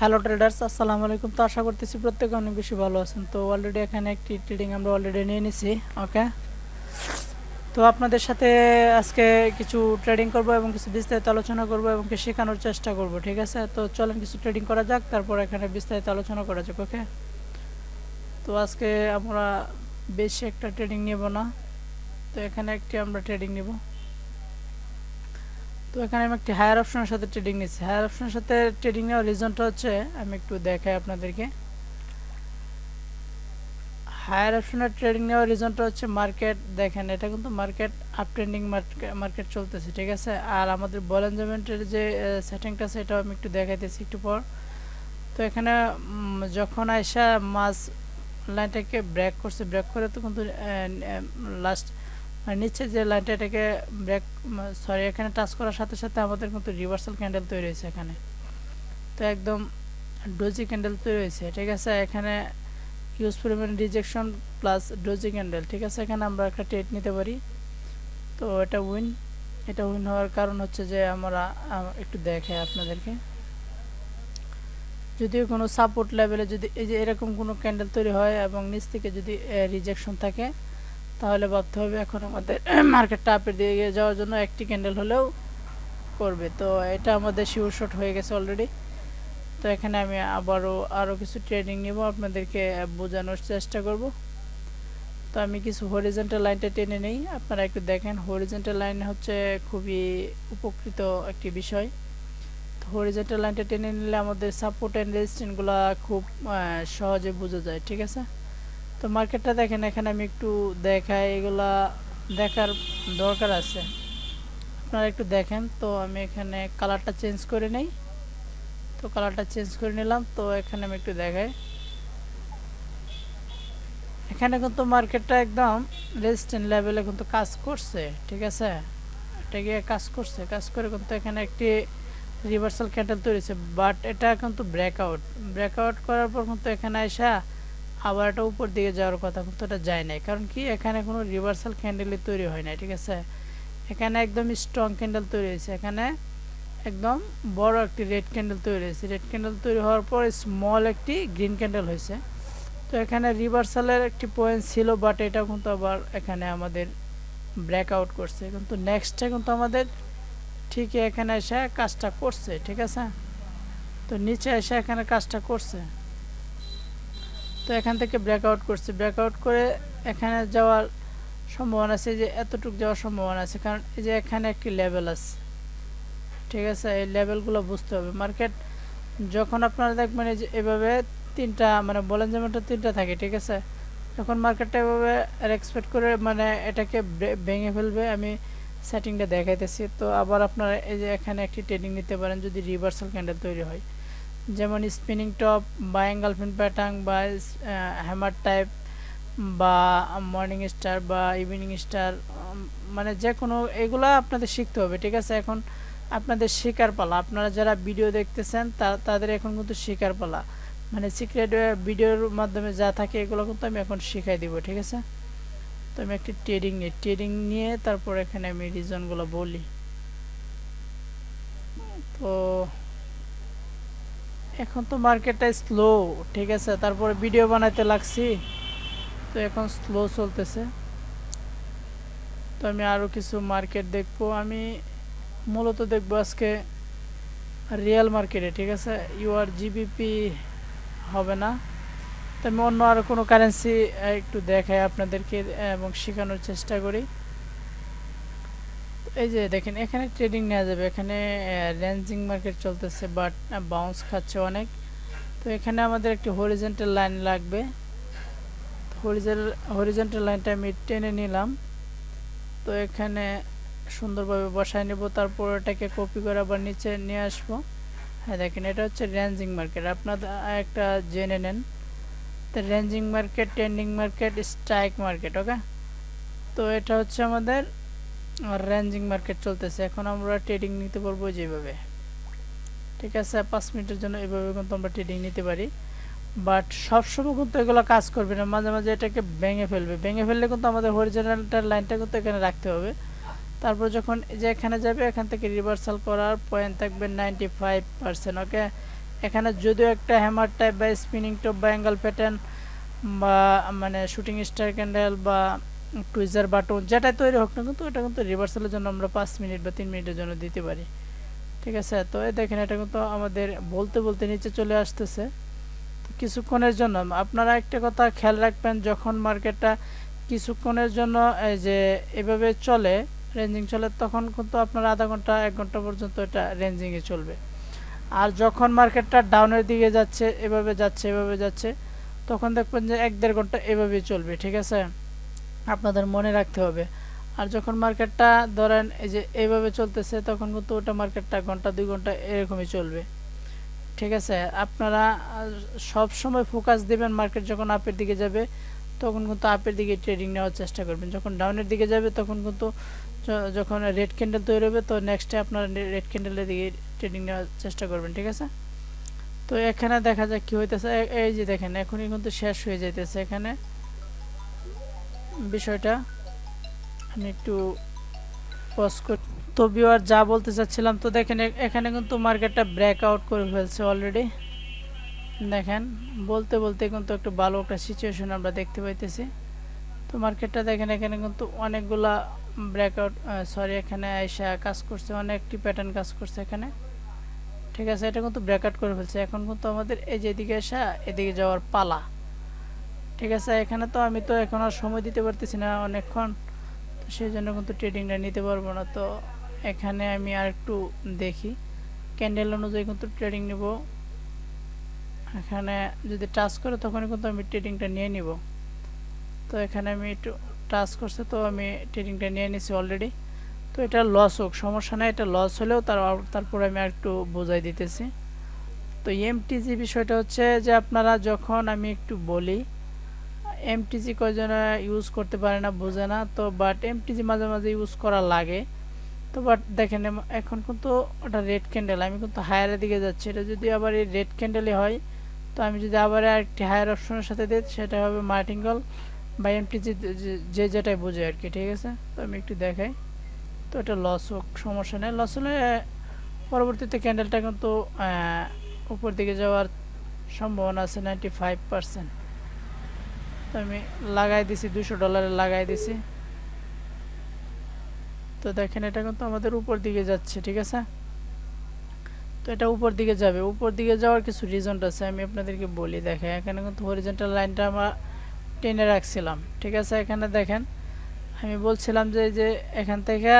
Hello traders, আসসালামু আলাইকুম। তো আশা করতেছি প্রত্যেকে অনেক বেশি ভালো আছেন। তো অলরেডি এখানে একটি ট্রেডিং আমরা অলরেডি নিয়ে নিছি। ওকে, তো আপনাদের সাথে আজকে কিছু ট্রেডিং করব এবং কিছু বিস্তারিত আলোচনা করব এবং কিছু শেখানোর চেষ্টা করব। ঠিক আছে, তো চলেন কিছু ট্রেডিং করা যাক, তারপর এখানে বিস্তারিত আলোচনা করা যাক। ওকে, তো আজকে আমরা বেশি একটা ট্রেডিং নেব না, তো এখানে একটি আমরা ট্রেডিং নিব। তো এখানে আমি একটি হায়ার অপশনের সাথে ট্রেডিং নিচ্ছি। হায়ার অপশনের সাথে ট্রেডিং নেওয়ার রিজনটা হচ্ছে, আমি একটু দেখাই আপনাদেরকে। হায়ার অপশনের ট্রেডিং নেওয়ার রিজনটা হচ্ছে, মার্কেট দেখেন, এটা কিন্তু মার্কেট আপ ট্রেন্ডিং মার্কেট চলতেছে। ঠিক আছে, আর আমাদের বল এনজয়মেন্টের যে সেটিংটা আছে এটাও আমি একটু দেখাইতেছি একটু পর। তো এখানে যখন আইসা মাস লাইনটাকে ব্রেক করছে, ব্রেক করে তো কিন্তু লাস্ট নিচে যে লাইনটা এটাকে ব্রেক সরি এখানে টাচ করার সাথে সাথে আমাদের কিন্তু রিভার্সাল ক্যান্ডেল তৈরি হয়েছে এখানে। তো একদম ডোজি ক্যান্ডেল তৈরি হয়েছে। ঠিক আছে, এখানে ইউজ পরিমাণ রিজেকশন প্লাস ডোজি ক্যান্ডেল। ঠিক আছে, এখানে আমরা একটা ট্রেড নিতে পারি। তো এটা উইন হওয়ার কারণ হচ্ছে যে আমরা একটু দেখে আপনাদেরকে, যদিও কোনো সাপোর্ট লেভেলে যদি এই যে এরকম কোনো ক্যান্ডেল তৈরি হয় এবং নিচ থেকে যদি রিজেকশন থাকে, তাহলে ভাবতে হবে এখন আমাদের মার্কেটটা আপের দিকে যাওয়ার জন্য একটি ক্যান্ডেল হলেও করবে। তো এটা আমাদের শিওর শট হয়ে গেছে অলরেডি। তো এখানে আমি আরও কিছু ট্রেডিং নিব, আপনাদেরকে বোঝানোর চেষ্টা করব। তো আমি কিছু হরিজন্টাল লাইনটা টেনে নেই, আপনারা একটু দেখেন। হরিজন্টাল লাইন হচ্ছে খুবই উপকৃত একটি বিষয়। তো হরিজন্টাল লাইনটা টেনে নিলে আমাদের সাপোর্ট অ্যান্ড রেজিস্ট্যান্সগুলো খুব সহজে বোঝা যায়। ঠিক আছে, তো মার্কেটটা দেখেন, এখানে আমি একটু দেখাই, এগুলা দেখার দরকার আছে, আপনারা একটু দেখেন। তো আমি এখানে কালারটা চেঞ্জ করে নেই। তো কালারটা চেঞ্জ করে নিলাম। তো এখানে আমি একটু দেখাই, এখানে কিন্তু মার্কেটটা একদম রেজিস্ট্যান্স লেভেলে কিন্তু কাজ করছে। ঠিক আছে, এটা গিয়ে কাজ করে কিন্তু এখানে একটি রিভার্সাল ক্যান্ডেল তৈরি হয়েছে, বাট এটা কিন্তু ব্রেকআউট করার পর কিন্তু এখানে আসা আবার এটা উপর দিকে যাওয়ার কথা, কিন্তু এটা যায় নাই। কারণ কি, এখানে কোনো রিভার্সাল ক্যান্ডেলই তৈরি হয় নাই। ঠিক আছে, এখানে একদম স্ট্রং ক্যান্ডেল তৈরি হয়েছে, এখানে একদম বড় একটি রেড ক্যান্ডেল তৈরি হয়েছে। রেড ক্যান্ডেল তৈরি হওয়ার পর স্মল একটি গ্রিন ক্যান্ডেল হয়েছে। তো এখানে রিভার্সালের একটি পয়েন্ট ছিল, বাট এটা কিন্তু আবার এখানে আমাদের ব্রেকআউট করছে, কিন্তু নেক্সটে কিন্তু আমাদের ঠিকই এখানে এসে কাজটা করছে। ঠিক আছে, তো নিচে এসে এখানে কাজটা করছে। তো এখান থেকে ব্রেকআউট করে এখানে যাওয়ার সম্ভাবনা আছে, যে এতটুকু যাওয়ার সম্ভাবনা আছে, কারণ এই যে এখানে একটি লেভেল আছে। ঠিক আছে, এই লেভেলগুলো বুঝতে হবে। মার্কেট যখন আপনারা দেখবেন এই যে এভাবে তিনটা মানে বলেন যেমন তিনটা থাকে। ঠিক আছে, যখন মার্কেটটা এভাবে এক্সপেক্ট করে মানে এটাকে ভেঙে ফেলবে, আমি সেটিংটা দেখাইতেছি। তো আবার আপনারা এই যে এখানে একটি ট্রেডিং নিতে পারেন যদি রিভার্সাল ক্যান্ডেল তৈরি হয়, যেমন স্পিনিং টপ বা এঙ্গালফিন প্যাটার্ন বা হ্যামার টাইপ বা মর্নিং স্টার বা ইভিনিং স্টার, মানে যে কোনো এগুলা আপনাদের শিখতে হবে। ঠিক আছে, এখন আপনাদের শেখার পালা। আপনারা যারা ভিডিও দেখতেছেন তাদের এখন কিন্তু শেখার পালা, মানে সিক্রেট ভিডিওর মাধ্যমে যা থাকে এগুলো কিন্তু আমি এখন শিখাই দিব। ঠিক আছে, তো আমি একটি ট্রেডিং নিয়ে তারপর এখানে আমি রিজনগুলো বলি। তো এখন তো মার্কেটটা স্লো। ঠিক আছে, তারপরে ভিডিও বানাইতে লাগছি, তো এখন স্লো চলতেছে। তো আমি আরও কিছু মার্কেট দেখবো, আমি মূলত দেখবো আজকে রিয়েল মার্কেটে। ঠিক আছে, ইউআর জিবিপি হবে না, তো আমি অন্য আরও কোনো কারেন্সি একটু দেখাই আপনাদেরকে এবং শেখানোর চেষ্টা করি। এই যে দেখেন, এখানে ট্রেডিং নেওয়া যাবে, এখানে রেঞ্জিং মার্কেট চলতেছে, বাট বাউন্স খাচ্ছে অনেক। তো এখানে আমাদের একটি হরিজন্টাল লাইন লাগবে। হরিজন্টাল লাইনটা আমি টেনে নিলাম। তো এখানে সুন্দরভাবে বসায় নেব, তারপর এটাকে কপি করে আবার নিচে নিয়ে আসবো। হ্যাঁ দেখেন, এটা হচ্ছে রেঞ্জিং মার্কেট, আপনারা একটা জেনে নেন। তো ranging market, trending market, strike market. Okay, তো এটা হচ্ছে আমাদের রেঞ্জিং মার্কেট চলতেছে। এখন আমরা ট্রেডিং নিতে পারবো যেভাবে। ঠিক আছে, 5 মিনিটের জন্য এভাবে কিন্তু আমরা ট্রেডিং নিতে পারি, বাট সবসময় কিন্তু এগুলো কাজ করবে না, মাঝে মাঝে এটাকে ভেঙে ফেললে কিন্তু আমাদের হরিজন্টাল লাইনটা কিন্তু এখানে রাখতে হবে। তারপর যখন যে এখানে যাবে, এখান থেকে রিভার্সাল করার পয়েন্ট থাকবে 95%। ওকে, এখানে যদিও একটা হ্যামার টাইপ বা স্পিনিং টপ বা অ্যাঙ্গেল প্যাটার্ন বা মানে শুটিং স্টার ক্যান্ডেল বা টুইজার বাটন যেটাই তৈরি হোক না, কিন্তু এটা কিন্তু রিভার্সালের জন্য আমরা 5 মিনিট বা 3 মিনিটের জন্য দিতে পারি। ঠিক আছে, তো এই দেখেন এটা কিন্তু আমাদের বলতে বলতে নিচে চলে আসতেছে। তো কিছুক্ষণের জন্য আপনারা একটা কথা খেয়াল রাখবেন, যখন মার্কেটটা কিছুক্ষণের জন্য এই যে এভাবে চলে, রেঞ্জিং চলে, তখন কিন্তু আপনার আধা ঘন্টা 1 ঘন্টা পর্যন্ত এটা রেঞ্জিংয়ে চলবে। আর যখন মার্কেটটা ডাউনের দিকে যাচ্ছে, এভাবে যাচ্ছে এভাবে যাচ্ছে, তখন দেখবেন যে 1-1.5 ঘন্টা এভাবেই চলবে। ঠিক আছে, আপনাদের মনে রাখতে হবে। আর যখন মার্কেটটা ধরেন এই যে এইভাবে চলতেছে, তখন কিন্তু ওটা মার্কেটটা ঘন্টা 2 ঘন্টা এরকমই চলবে। ঠিক আছে, আপনারা সব সময় ফোকাস দিবেন মার্কেট যখন আপের দিকে যাবে তখন কিন্তু আপের দিকে ট্রেডিং নেওয়ার চেষ্টা করবেন, যখন ডাউনের দিকে যাবে তখন কিন্তু যখন রেড ক্যান্ডেল তৈরি হবে তো নেক্সটে আপনারা রেড ক্যান্ডেলের দিকে ট্রেডিং নেওয়ার চেষ্টা করবেন। ঠিক আছে, তো এখানে দেখা যাক কি হইতেছে। এই যে দেখেন এখনই কিন্তু শেষ হয়ে যাইতেছে এখানে বিষয়টা। আমি একটু পজ করি। তো ভিউয়ার যা বলতে চাচ্ছিলাম, তো দেখেন এখানে কিন্তু মার্কেটটা ব্রেকআউট করে ফেলছে অলরেডি। দেখেন বলতে বলতে কিন্তু একটু ভালো একটা সিচুয়েশন আমরা দেখতে পাইতেছি। তো মার্কেটটা দেখেন এখানে কিন্তু অনেকগুলা ব্রেকআউট সরি এখানে আইসা কাজ করছে, অনেকটি প্যাটার্ন কাজ করছে এখানে। ঠিক আছে, এটা কিন্তু ব্রেকআউট করে ফেলছে। এখন কিন্তু আমাদের এই যে এদিকে আসা এদিকে যাওয়ার পালা। ঠিক আছে, এখানে তো আমি তো এখন আর সময় দিতে পারতেছি না অনেকক্ষণ, তো সেই জন্য কিন্তু ট্রেডিংটা নিতে পারবো না। তো এখানে আমি আর একটু দেখি ক্যান্ডেল অনুযায়ী কিন্তু ট্রেডিং নিব। এখানে যদি টাচ করে তখনই কিন্তু আমি ট্রেডিংটা নিয়ে নিব। তো এখানে আমি একটু টাচ করছে, তো আমি ট্রেডিংটা নিয়ে নিছি অলরেডি। তো এটা লস হোক সমস্যা নাই, এটা লস হলেও তারপরে আমি আর একটু বোঝাই দিতেছি। তো এমটিজি বিষয়টা হচ্ছে যে আপনারা যখন আমি একটু বলি, এমটিজি কয়জন ইউজ করতে পারে না, বোঝে না, তো বাট এমটিজি মাঝে মাঝে ইউজ করা লাগে। তো বাট দেখেন এখন কিন্তু ওটা রেড ক্যান্ডেল, আমি কিন্তু হায়ারের দিকে যাচ্ছি। এটা যদি আবার এই রেড ক্যান্ডেলই হয়, তো আমি যদি আবার আরেকটি হায়ার অপশনের সাথে দিই সেটা হবে মার্টিঙ্গল বা এমটিজি, যে যেটাই বোঝে আর কি। ঠিক আছে, তো আমি একটু দেখাই। তো এটা লস হোক সমস্যা নেই, লস হলে পরবর্তীতে ক্যান্ডেলটা কিন্তু উপর দিকে যাওয়ার সম্ভাবনা আছে 95%। তো আমি লাগাই দিছি $200 লাগাই দিছি। তো দেখেন এটা কিন্তু আমাদের উপর দিকে যাচ্ছে। ঠিক আছে, তো এটা উপর দিকে যাবে, উপর দিকে যাওয়ার কিছু রিজন আছে আমি আপনাদেরকে বলি। দেখেন এখানে কিন্তু হরিজন্টাল লাইনটা আমরা টেনে রাখছিলাম। ঠিক আছে, এখানে দেখেন আমি বলছিলাম যে এখান থেকে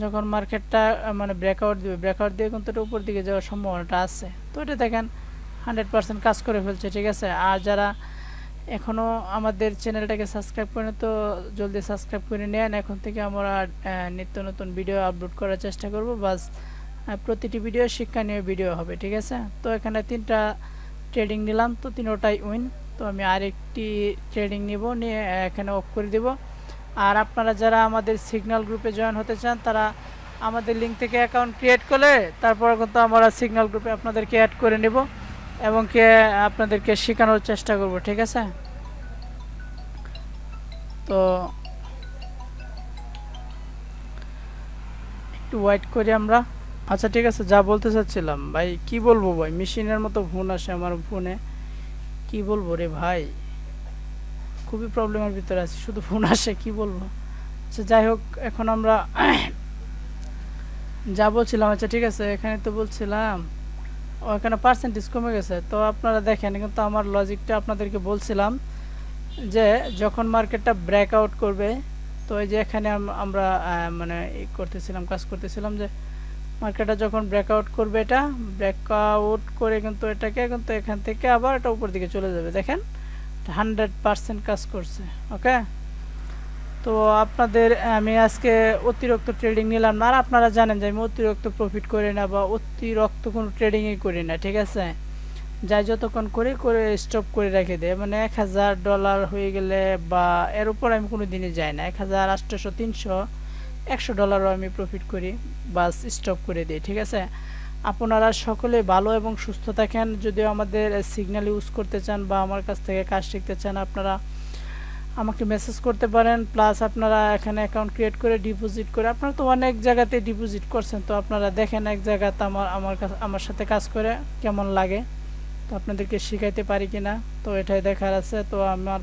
যখন মার্কেটটা মানে ব্রেকআউট দিবে, ব্রেকআউট দিয়ে কিন্তু এটা উপর দিকে যাওয়ার সম্ভাবনাটা আছে। তো এটা দেখেন 100% কাজ করে ফেলছে। ঠিক আছে, আর যারা এখনও আমাদের চ্যানেলটাকে সাবস্ক্রাইব করেন তো জলদি সাবস্ক্রাইব করে নেন। এখন থেকে আমরা নিত্য নতুন ভিডিও আপলোড করার চেষ্টা করব, বাস প্রতিটি ভিডিও শিক্ষণীয় ভিডিও হবে। ঠিক আছে, তো এখানে 3টা ট্রেডিং নিলাম, তো 3টাই উইন। তো আমি আরেকটি ট্রেডিং নিব, নিয়ে এখানে অফ করে দেব। আর আপনারা যারা আমাদের সিগন্যাল গ্রুপে জয়েন হতে চান তারা আমাদের লিঙ্ক থেকে অ্যাকাউন্ট ক্রিয়েট করলে তারপর কিন্তু আমরা সিগন্যাল গ্রুপে আপনাদেরকে অ্যাড করে নেব এবং আপনাদেরকে শেখানোর চেষ্টা করব। ঠিক আছে, তো একটু ওয়েট করি আমরা। আচ্ছা ঠিক আছে, যা বলতে চাচ্ছিলাম ভাই, কি বলবো ভাই, মেশিনের মতো ফোন আসে আমার ফোনে, কি বলবো রে ভাই, খুবই প্রবলেমের ভিতরে আছি, শুধু ফোন আসে, কি বলবো। আচ্ছা যাই হোক, এখন আমরা যা বলছিলাম, আচ্ছা ঠিক আছে, এখানে তো বলছিলাম ওখানে পার্সেন্টেজ কমে গেছে। তো আপনারা দেখেন কিন্তু আমার লজিকটা আপনাদেরকে বলছিলাম যে যখন মার্কেটটা ব্রেকআউট করবে, তো এই যে এখানে আমরা মানে করতেছিলাম, কাজ করতেছিলাম যে মার্কেটটা যখন ব্রেকআউট করবে, এটা ব্রেকআউট করে কিন্তু এটাকে কিন্তু এখান থেকে আবার এটা উপর দিকে চলে যাবে। দেখেন 100% কাজ করছে। ওকে, তো আপনাদের আমি আজকে অতিরিক্ত ট্রেডিং নিলাম না, আর আপনারা জানেন যে আমি অতিরিক্ত প্রফিট করি না বা অতিরিক্ত কোনো ট্রেডিংই করি না। ঠিক আছে, যাই যতক্ষণ করে স্টপ করে রেখে দেয়, মানে $1000 হয়ে গেলে বা এর উপর আমি কোনো দিনই যাই না। 1800, 300, $100ও আমি প্রফিট করি, বাস স্টপ করে দিই। ঠিক আছে, আপনারা সকলে ভালো এবং সুস্থ থাকেন। যদিও আমাদের সিগন্যাল ইউজ করতে চান বা আমার কাছ থেকে কাজ শিখতে চান, আপনারা আমাকে মেসেজ করতে পারেন। প্লাস আপনারা এখানে অ্যাকাউন্ট ক্রিয়েট করে ডিপোজিট করে, আপনারা তো অনেক জায়গাতে ডিপোজিট করছেন, তো আপনারা দেখেন এক জায়গাতে আমার সাথে কাজ করে কেমন লাগে, তো আপনাদেরকে শিখাইতে পারি কিনা, তো এটাই দেখার আছে। তো আমার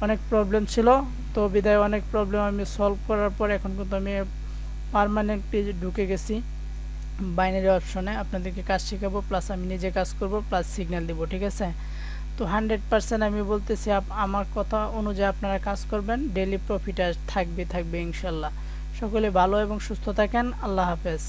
অনেক প্রবলেম ছিল, তো বিদায় অনেক প্রবলেম আমি সলভ করার পর এখন কিন্তু আমি পার্মানেন্টলি ঢুকে গেছি বাইনারি অপশনে। আপনাদেরকে কাজ শেখাবো, প্লাস আমি নিজে কাজ করব, প্লাস সিগন্যাল দিব, ঠিক আছে। তো 100% আমি বলতেছি আমার কথা অনুযায়ী আপনারা কাজ করবেন, ডেইলি প্রফিট থাকবে ইনশাল্লাহ। সকলে ভালো এবং সুস্থ থাকেন। আল্লাহ হাফেজ।